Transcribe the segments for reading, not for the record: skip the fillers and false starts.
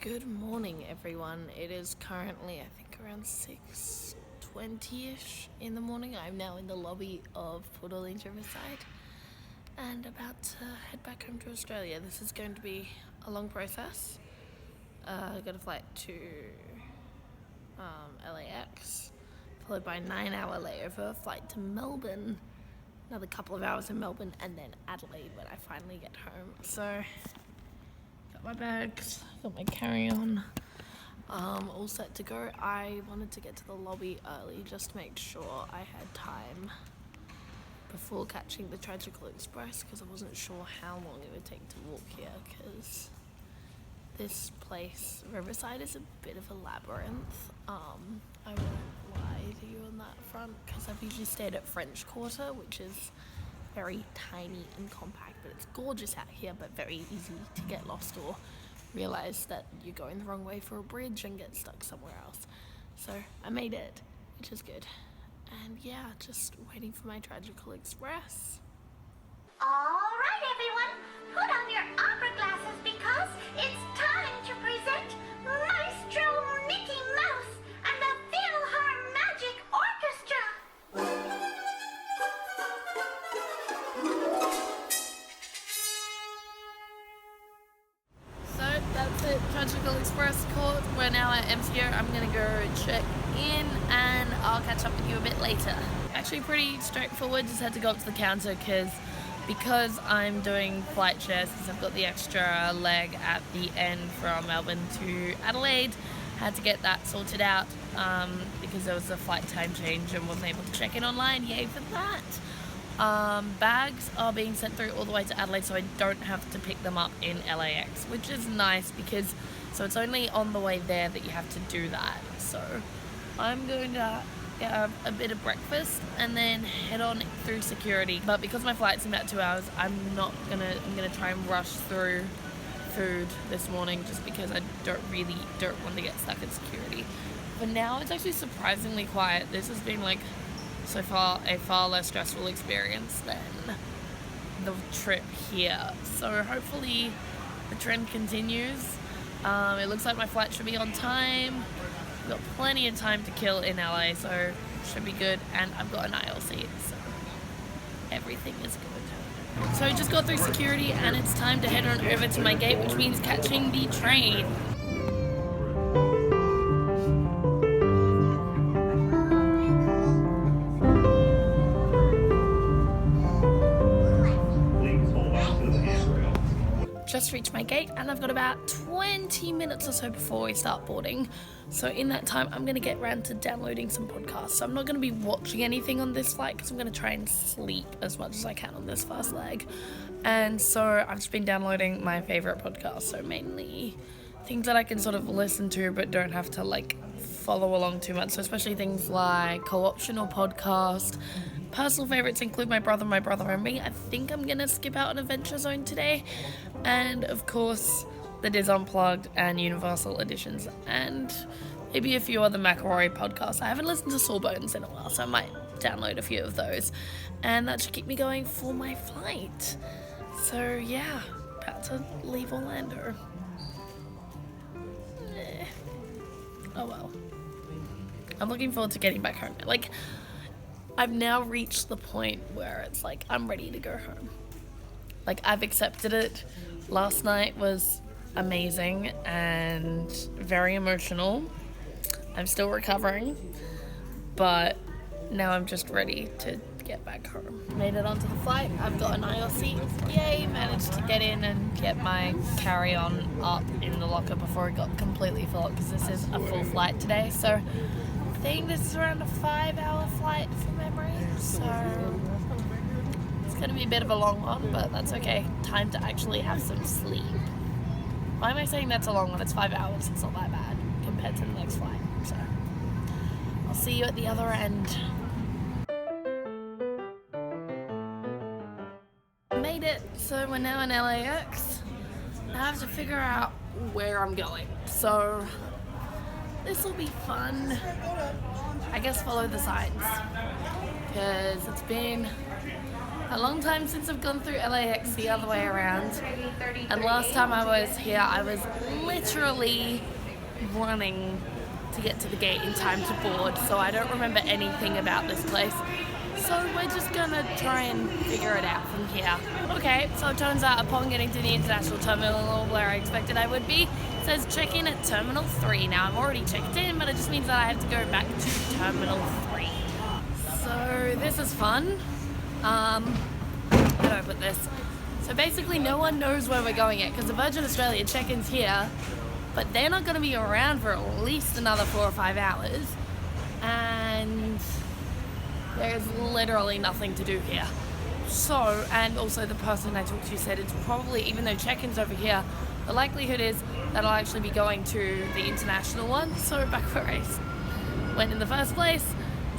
Good morning, everyone. It is currently, I think, around 6:20ish in the morning. I'm now in the lobby of Port Orleans Riverside and about to head back home to Australia. This is going to be a long process. I got a flight to LAX, followed by a 9-hour layover, flight to Melbourne, another couple of hours in Melbourne, and then Adelaide when I finally get home. So got my bags, got my carry-on, all set to go. I wanted to get to the lobby early just to make sure I had time before catching the Tragical Express, because I wasn't sure how long it would take to walk here, because this place, Riverside, is a bit of a labyrinth. I won't lie to you on that front, because I've usually stayed at French Quarter, which is very tiny and compact, but it's gorgeous out here, but very easy to get lost or realize that you're going the wrong way for a bridge and get stuck somewhere else. So I made it, which is good. And yeah, just waiting for my Tragical Express. All right, everyone, put on your opera glasses because it's time to present Maestro Mickey Mouse and the Philharmaddy Orchestra. So that's it, Tragical Express caught. We're now at MCO. I'm gonna go check in and I'll catch up with you a bit later. Actually pretty straightforward, just had to go up to the counter because I'm doing flight share, since I've got the extra leg at the end from Melbourne to Adelaide. Had to get that sorted out because there was a flight time change and wasn't able to check in online. Yay for that. Bags are being sent through all the way to Adelaide, so I don't have to pick them up in LAX, which is nice because it's only on the way there that you have to do that. So I'm going to get a bit of breakfast and then head on through security. But because my flight's in about 2 hours, I'm gonna try and rush through food this morning, just because I don't want to get stuck at security. But now it's actually surprisingly quiet. This has been so far a far less stressful experience than the trip here. So hopefully the trend continues. It looks like my flight should be on time. I've got plenty of time to kill in LA, so should be good. And I've got an aisle seat, so everything is good. So I just got through security and it's time to head on over to my gate, which means catching the train. Just reached my gate and I've got about 20 minutes or so before we start boarding. So in that time, I'm going to get around to downloading some podcasts. So I'm not going to be watching anything on this flight because I'm going to try and sleep as much as I can on this first leg. And so I've just been downloading my favorite podcasts. So mainly things that I can sort of listen to but don't have to follow along too much. So especially things like Co-optional Podcast. Personal favorites include My Brother and Me. I think I'm going to skip out on Adventure Zone today. And of course, the Diz Unplugged and Universal Editions. And maybe a few other McElroy podcasts. I haven't listened to Sawbones in a while, so I might download a few of those. And that should keep me going for my flight. So yeah, about to leave Orlando. Oh well. I'm looking forward to getting back home. I've now reached the point where it's I'm ready to go home. I've accepted it. Last night was amazing and very emotional. I'm still recovering, but now I'm just ready to get back home. Made it onto the flight. I've got an aisle seat. Yay, managed to get in and get my carry-on up in the locker before it got completely full, because this is a full flight today. So I think this is around a 5-hour flight from memory. So it's going to be a bit of a long one, but that's okay. Time to actually have some sleep. Why am I saying that's a long one? It's 5 hours. It's not that bad compared to the next flight. So I'll see you at the other end. Made it. So we're now in LAX. I have to figure out where I'm going. So this will be fun. I guess follow the signs, because it's been A long time since I've gone through LAX the other way around. And last time I was here, I was literally running to get to the gate in time to board, so I don't remember anything about this place. So we're just gonna try and figure it out from here. Okay, so it turns out upon getting to the international terminal where I expected I would be, it says check in at Terminal 3. Now I'm already checked in, but it just means that I have to go back to Terminal 3. So this is fun. How do I put this? So basically no one knows where we're going yet because the Virgin Australia check-in's here, but they're not going to be around for at least another 4 or 5 hours, and there's literally nothing to do here. So, and also the person I talked to said it's probably, even though check-in's over here, the likelihood is that I'll actually be going to the international one, so back where I went in the first place.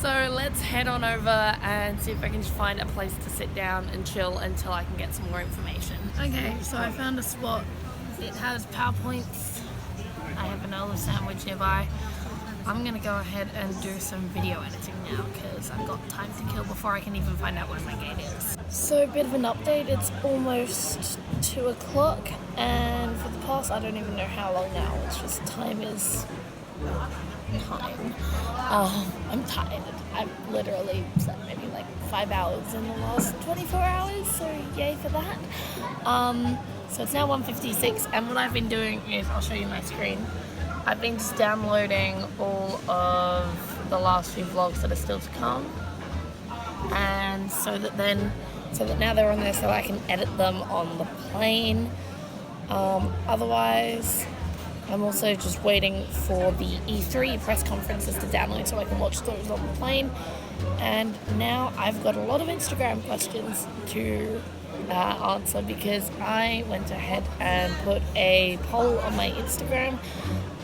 So let's head on over and see if I can just find a place to sit down and chill until I can get some more information. Okay, so I found a spot. It has PowerPoints. I have an olive sandwich nearby. I'm gonna go ahead and do some video editing now because I've got time to kill before I can even find out where my gate is. So a bit of an update, it's almost 2 o'clock and for the past, I don't even know how long now, it's just time is time. I'm tired. I've literally slept maybe like 5 hours in the last 24 hours, so yay for that. So it's now 1:56 and what I've been doing is, I'll show you my screen. I've been just downloading all of the last few vlogs that are still to come, and so that now they're on there so I can edit them on the plane. Otherwise, I'm also just waiting for the E3 press conferences to download so I can watch those on the plane. And now I've got a lot of Instagram questions to answer because I went ahead and put a poll on my Instagram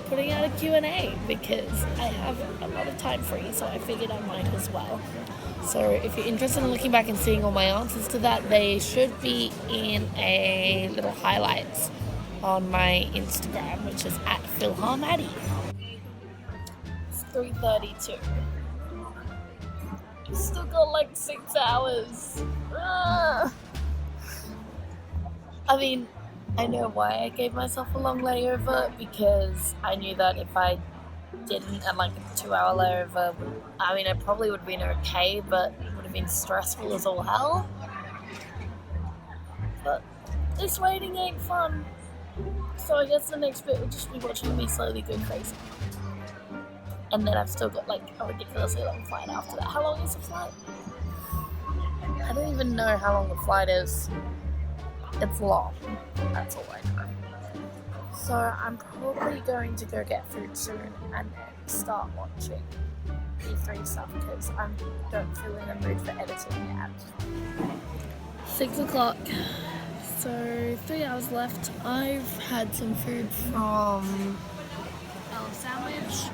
putting out a Q&A because I have a lot of time free, so I figured I might as well. So if you're interested in looking back and seeing all my answers to that, they should be in a little highlights on my Instagram, which is at Philharmaddy. It's 3:32. I've still got like 6 hours. I mean, I know why I gave myself a long layover, because I knew that if I didn't at like a 2-hour layover, I mean, I probably would have been okay, but it would have been stressful as all hell. But this waiting ain't fun. So I guess the next bit would just be watching me slowly go crazy. And then I've still got like a ridiculously long flight after that. How long is the flight? I don't even know how long the flight is. It's long. That's all I know. So I'm probably going to go get food soon and then start watching E3 stuff because I don't feel in the mood for editing yet. 6 o'clock. So 3 hours left. I've had some food from olive sandwich,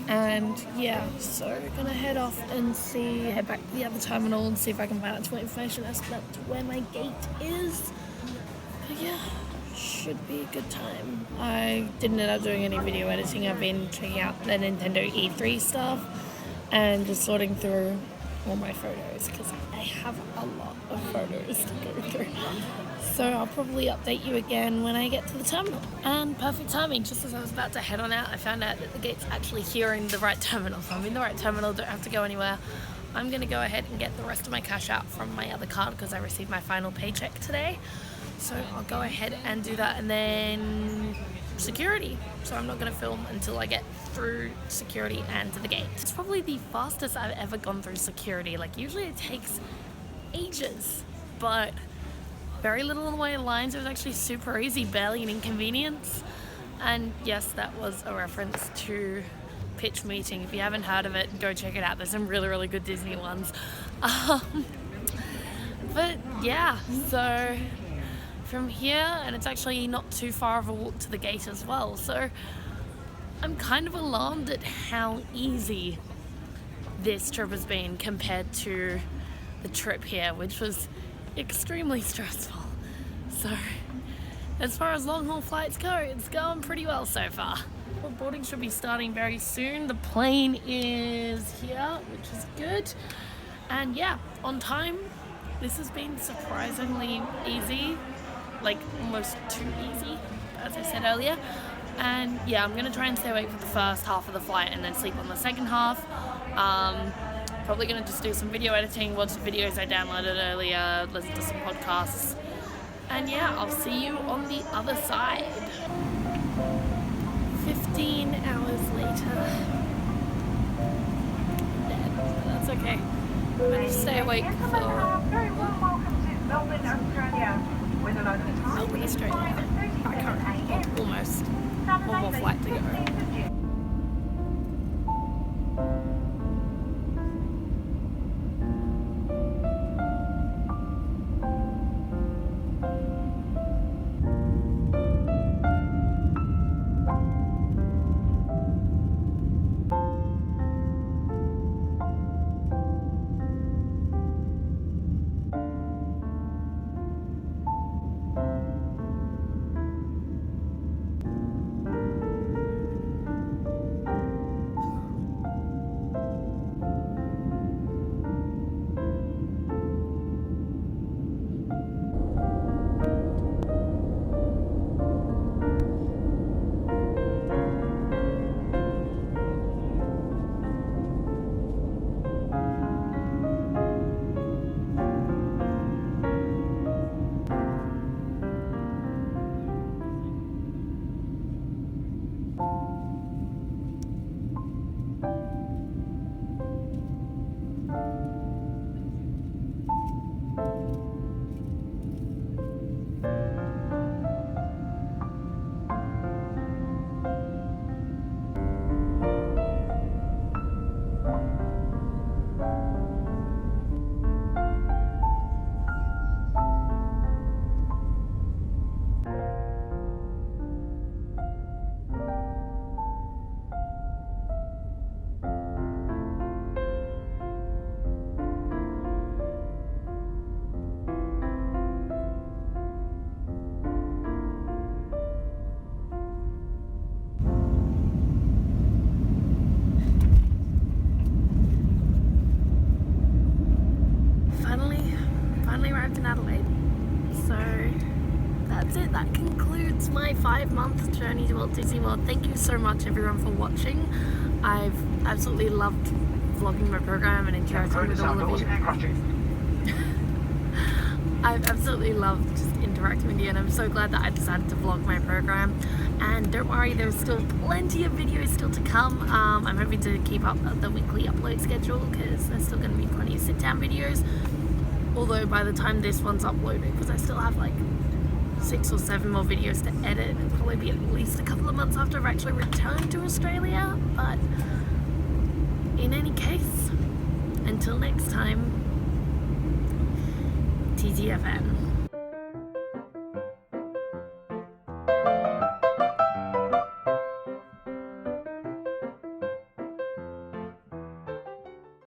and yeah, so we're gonna head off and head back to the other terminal and see if I can find out some information as to where my gate is. But yeah, should be a good time. I didn't end up doing any video editing. I've been checking out the Nintendo E3 stuff and just sorting through all my photos because I have a lot of photos to go through. So I'll probably update you again when I get to the terminal. And perfect timing, just as I was about to head on out, I found out that the gate's actually here in the right terminal. So I'm in the right terminal, don't have to go anywhere. I'm gonna go ahead and get the rest of my cash out from my other card because I received my final paycheck today. So I'll go ahead and do that, and then security. So I'm not gonna film until I get through security and to the gate. It's probably the fastest I've ever gone through security. Like usually it takes ages, but very little in the way of lines. It was actually super easy, barely an inconvenience. And yes, that was a reference to Pitch Meeting. If you haven't heard of it, go check it out. There's some really, really good Disney ones. But yeah, so from here, and it's actually not too far of a walk to the gate as well. So I'm kind of alarmed at how easy this trip has been compared to the trip here, which was extremely stressful. So as far as long haul flights go, it's going pretty well so far. Well, boarding should be starting very soon. The plane is here, which is good. And yeah, on time, This has been surprisingly easy, like almost too easy, as I said earlier. And yeah, I'm going to try and stay awake for the first half of the flight and then sleep on the second half. Probably going to just do some video editing, watch the videos I downloaded earlier, listen to some podcasts. And yeah, I'll see you on the other side. 15 hours later. I'm dead, but that's okay. I'm going to stay awake for Very warm welcome to Melbourne, Australia. With a local time, Melbourne, Australia. Back home, almost. One more flight to go. Finally arrived in Adelaide. So that's it. That concludes my 5-month journey to Walt Disney World. Thank you so much everyone for watching. I've absolutely loved vlogging my program and interacting with all of you. I've absolutely loved just interacting with you, and I'm so glad that I decided to vlog my program. And don't worry, there's still plenty of videos still to come. I'm hoping to keep up the weekly upload schedule because there's still going to be plenty of sit-down videos. Although by the time this one's uploaded, because I still have like 6 or 7 more videos to edit, it'll probably be at least a couple of months after I've actually returned to Australia. But in any case, until next time, TTFN.